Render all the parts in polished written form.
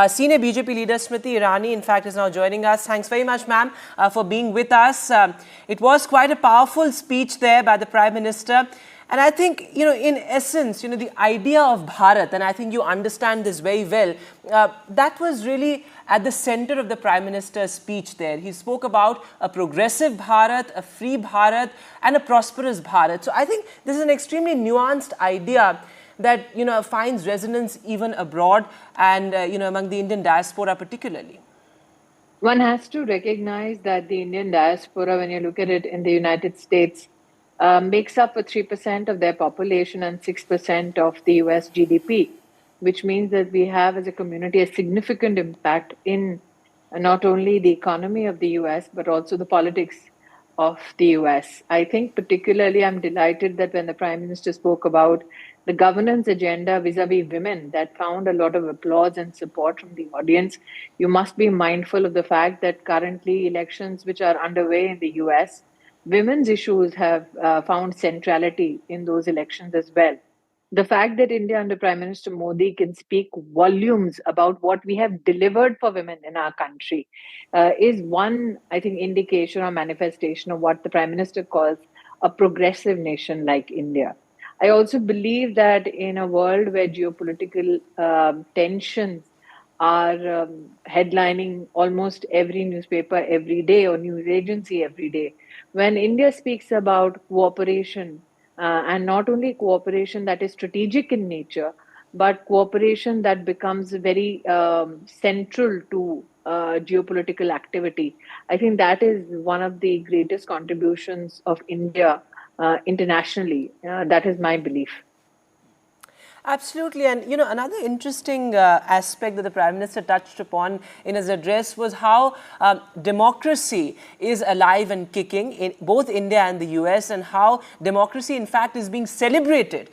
Senior BJP leader Smriti Irani, in fact, is now joining us. Thanks very much, ma'am, for being with us. It was quite a powerful speech there by the Prime Minister. And I think, in essence, the idea of Bharat, and I think you understand this very well, that was really at the center of the Prime Minister's speech there. He spoke about a progressive Bharat, a free Bharat, and a prosperous Bharat. So I think this is an extremely nuanced idea that, finds resonance even abroad and, among the Indian diaspora particularly. One has to recognize that the Indian diaspora, when you look at it in the United States, makes up for 3% of their population and 6% of the US GDP, which means that we have as a community a significant impact in not only the economy of the US, but also the politics of the US. I think particularly I'm delighted that when the Prime Minister spoke about the governance agenda vis-a-vis women, that found a lot of applause and support from the audience. You must be mindful of the fact that currently elections which are underway in the US, women's issues have found centrality in those elections as well. The fact that India under Prime Minister Modi can speak volumes about what we have delivered for women in our country is one, I think, indication or manifestation of what the Prime Minister calls a progressive nation like India. I also believe that in a world where geopolitical tensions are headlining almost every newspaper every day or news agency every day, when India speaks about cooperation, and not only cooperation that is strategic in nature, but cooperation that becomes very central to geopolitical activity. I think that is one of the greatest contributions of India internationally. That is my belief. Absolutely. And, another interesting aspect that the Prime Minister touched upon in his address was how democracy is alive and kicking in both India and the US, and how democracy, in fact, is being celebrated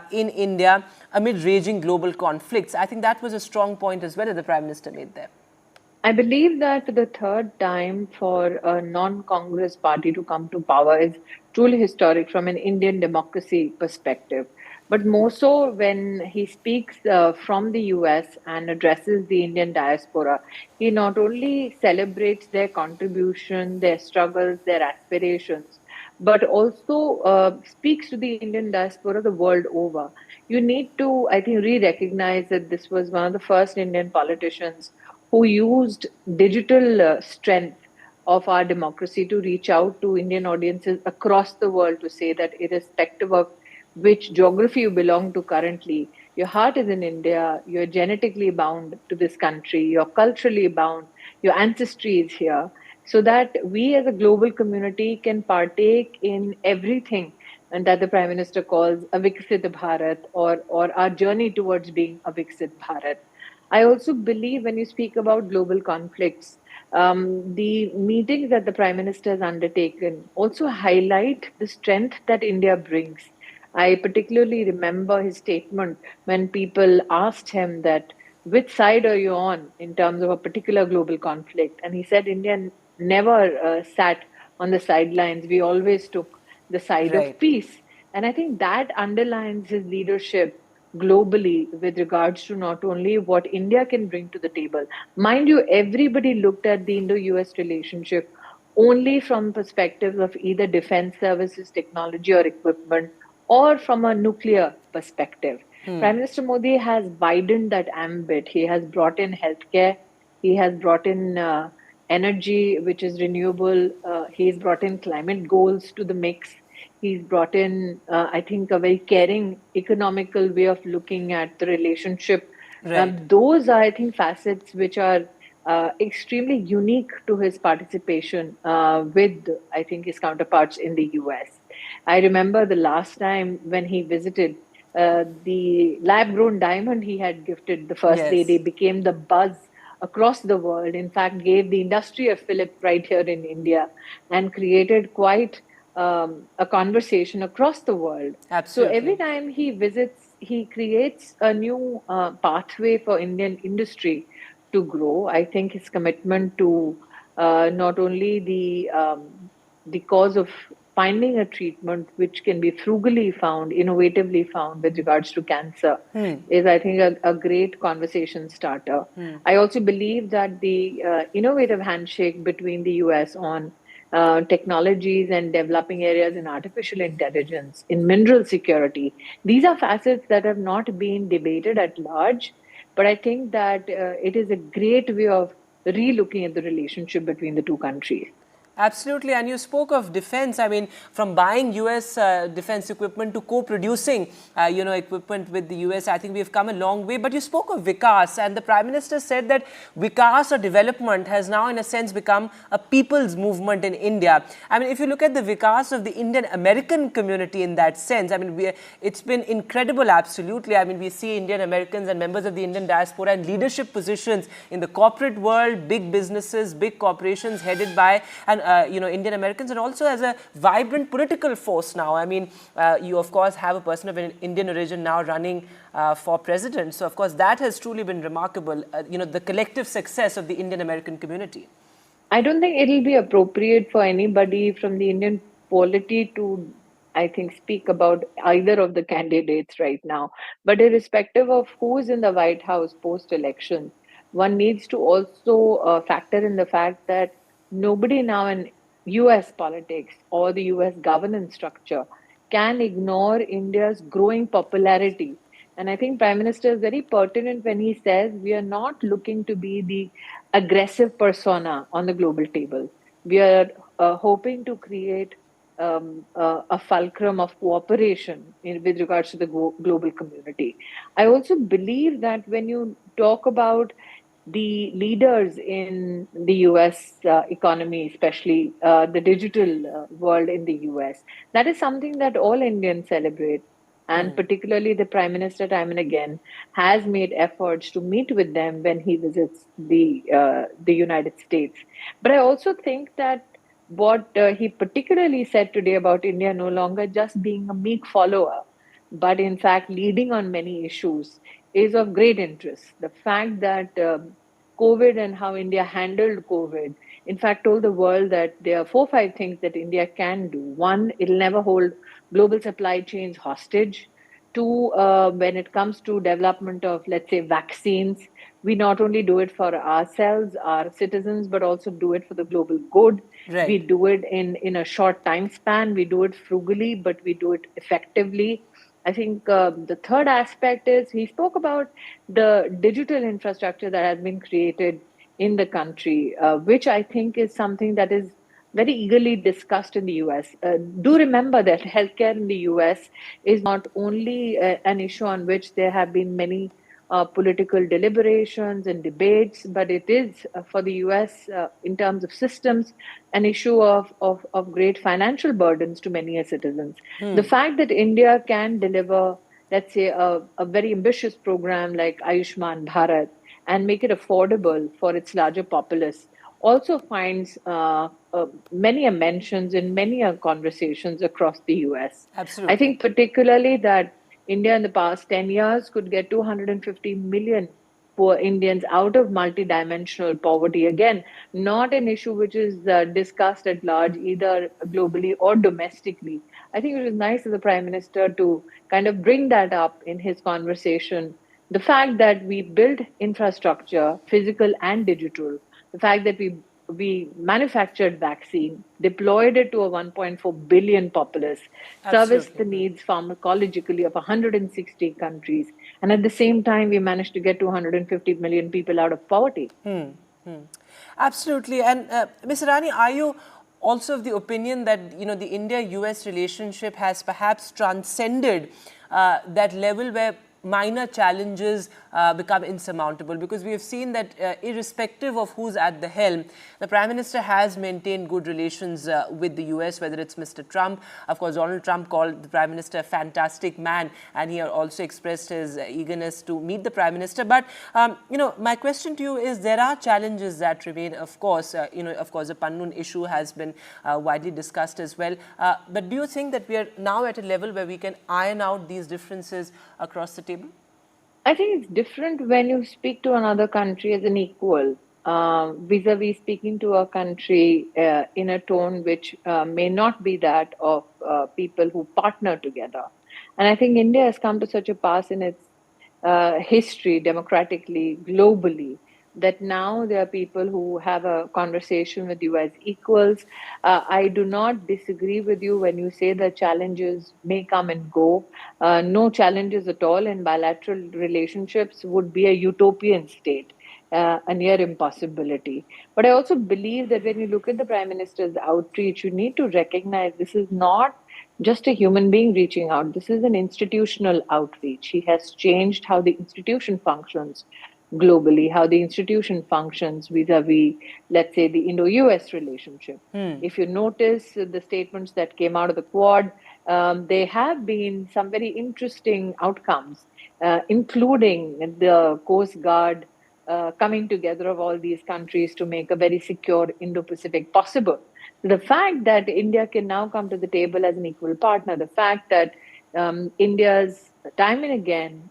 in India amid raging global conflicts. I think that was a strong point as well that the Prime Minister made there. I believe that the third time for a non-Congress party to come to power is truly historic from an Indian democracy perspective. But more so when he speaks from the US and addresses the Indian diaspora, he not only celebrates their contribution, their struggles, their aspirations, but also speaks to the Indian diaspora the world over. You need to, I think, re-recognize that this was one of the first Indian politicians who used digital strength of our democracy to reach out to Indian audiences across the world to say that irrespective of which geography you belong to currently, your heart is in India, you're genetically bound to this country, you're culturally bound, your ancestry is here, so that we as a global community can partake in everything and that the Prime Minister calls a Viksit Bharat, or our journey towards being a Viksit Bharat. I also believe when you speak about global conflicts, the meetings that the Prime Minister has undertaken also highlight the strength that India brings. I particularly remember his statement when people asked him that, which side are you on in terms of a particular global conflict? And he said India never sat on the sidelines. We always took the side of Right. peace. And I think that underlines his leadership globally with regards to not only what India can bring to the table. Mind you, everybody looked at the Indo-US relationship only from perspectives of either defense services, technology or equipment, or from a nuclear perspective. Prime Minister Modi has widened that ambit. He has brought in healthcare. He has brought in energy, which is renewable. He's brought in climate goals to the mix. He's brought in, I think, a very caring, economical way of looking at the relationship. Right. Those are, I think, facets which are extremely unique to his participation with, I think, his counterparts in the US. I remember the last time when he visited, the lab-grown diamond he had gifted the First Lady Yes. became the buzz across the world. In fact, gave the industry a fillip right here in India and created quite a conversation across the world. So every Absolutely. time he visits, he creates a new pathway for Indian industry to grow. I think his commitment to not only the cause of finding a treatment which can be frugally found, innovatively found with regards to cancer is, I think, a great conversation starter. I also believe that the innovative handshake between the US on technologies and developing areas in artificial intelligence, in mineral security, these are facets that have not been debated at large. But I think that it is a great way of re-looking at the relationship between the two countries. Absolutely, and you spoke of defense. I mean, from buying US defense equipment to co-producing, equipment with the US, I think we've come a long way. But you spoke of Vikas, and the Prime Minister said that Vikas or development has now, in a sense, become a people's movement in India. I mean, if you look at the Vikas of the Indian American community in that sense, I mean, it's been incredible, absolutely. I mean, we see Indian Americans and members of the Indian diaspora in leadership positions in the corporate world, big businesses, big corporations headed by and Indian Americans, and also as a vibrant political force now. I mean, you of course have a person of an Indian origin now running for president. So of course that has truly been remarkable. The collective success of the Indian American community. I don't think it'll be appropriate for anybody from the Indian polity to, I think, speak about either of the candidates right now. But irrespective of who is in the White House post-election, one needs to also factor in the fact that nobody now in US politics or the US governance structure can ignore India's growing popularity. And I think Prime Minister is very pertinent when he says we are not looking to be the aggressive persona on the global table. We are hoping to create a fulcrum of cooperation with regards to the global community. I also believe that when you talk about the leaders in the US economy, especially the digital world in the US, that is something that all Indians celebrate. And particularly the Prime Minister, time and again, has made efforts to meet with them when he visits the United States. But I also think that what he particularly said today about India no longer just being a meek follower, but in fact leading on many issues is of great interest. The fact that COVID and how India handled COVID, in fact, told the world that there are 4 or 5 things that India can do. One, it'll never hold global supply chains hostage. Two, when it comes to development of, let's say, vaccines, we not only do it for ourselves, our citizens, but also do it for the global good. Right. We do it in a short time span. We do it frugally, but we do it effectively. I think the third aspect is he spoke about the digital infrastructure that has been created in the country, which I think is something that is very eagerly discussed in the US. Do remember that healthcare in the US is not only an issue on which there have been many political deliberations and debates, but it is for the US in terms of systems an issue of great financial burdens to many citizens. The fact that India can deliver, let's say, a very ambitious program like Ayushman Bharat and make it affordable for its larger populace also finds many mentions in many conversations across the US. Absolutely. I think particularly that India in the past 10 years could get 250 million poor Indians out of multidimensional poverty. Again, not an issue which is discussed at large either globally or domestically. I think it was nice of the Prime Minister to kind of bring that up in his conversation. The fact that we built infrastructure, physical and digital, the fact that we manufactured vaccine, deployed it to a 1.4 billion populace, serviced the needs pharmacologically of 160 countries, and at the same time we managed to get 250 million people out of poverty. Absolutely. And Ms. Irani, are you also of the opinion that the India-US relationship has perhaps transcended that level where minor challenges become insurmountable? Because we have seen that irrespective of who's at the helm, the Prime Minister has maintained good relations with the US, whether it's Mr. Trump. Of course, Donald Trump called the Prime Minister a fantastic man, and he also expressed his eagerness to meet the Prime Minister. But, my question to you is, there are challenges that remain, of course. Of course, the Pannun issue has been widely discussed as well. But do you think that we are now at a level where we can iron out these differences across the table? I think it's different when you speak to another country as an equal. vis-a-vis speaking to a country in a tone which may not be that of people who partner together. And I think India has come to such a pass in its history, democratically, globally, that now there are people who have a conversation with you as equals. I do not disagree with you when you say that challenges may come and go. No challenges at all in bilateral relationships would be a utopian state. A near impossibility. But I also believe that when you look at the Prime Minister's outreach, you need to recognize this is not just a human being reaching out. This is an institutional outreach. He has changed how the institution functions globally, how the institution functions vis-a-vis, let's say, the Indo-US relationship. If you notice the statements that came out of the Quad, there have been some very interesting outcomes, including the Coast Guard coming together of all these countries to make a very secure Indo-Pacific possible. The fact that India can now come to the table as an equal partner, the fact that India's time and again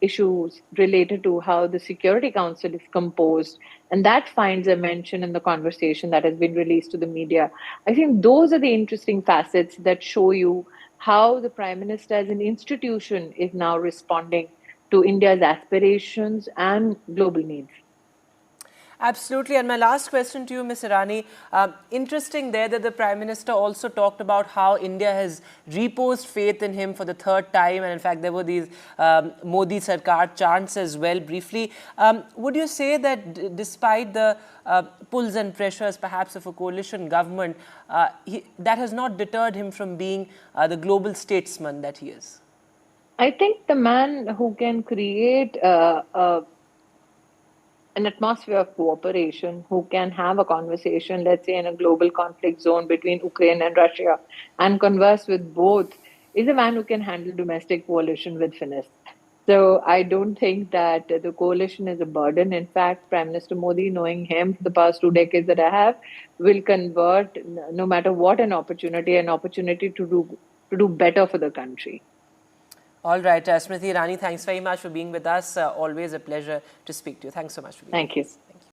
issues related to how the Security Council is composed, and that finds a mention in the conversation that has been released to the media. I think those are the interesting facets that show you how the Prime Minister as an institution is now responding to India's aspirations and global needs. Absolutely. And my last question to you, Ms. Irani, interesting there that the Prime Minister also talked about how India has reposed faith in him for the third time. And in fact, there were these Modi Sarkar chants as well, briefly. Would you say that despite the pulls and pressures perhaps of a coalition government, that has not deterred him from being the global statesman that he is? I think the man who can create an atmosphere of cooperation, who can have a conversation, let's say, in a global conflict zone between Ukraine and Russia, and converse with both, is a man who can handle domestic coalition with finesse. So I don't think that the coalition is a burden. In fact, Prime Minister Modi, knowing him for the past 2 decades that I have, will convert, no matter what an opportunity to do better for the country. All right, Smriti Irani, thanks very much for being with us. Always a pleasure to speak to you. Thanks so much for being Thank you.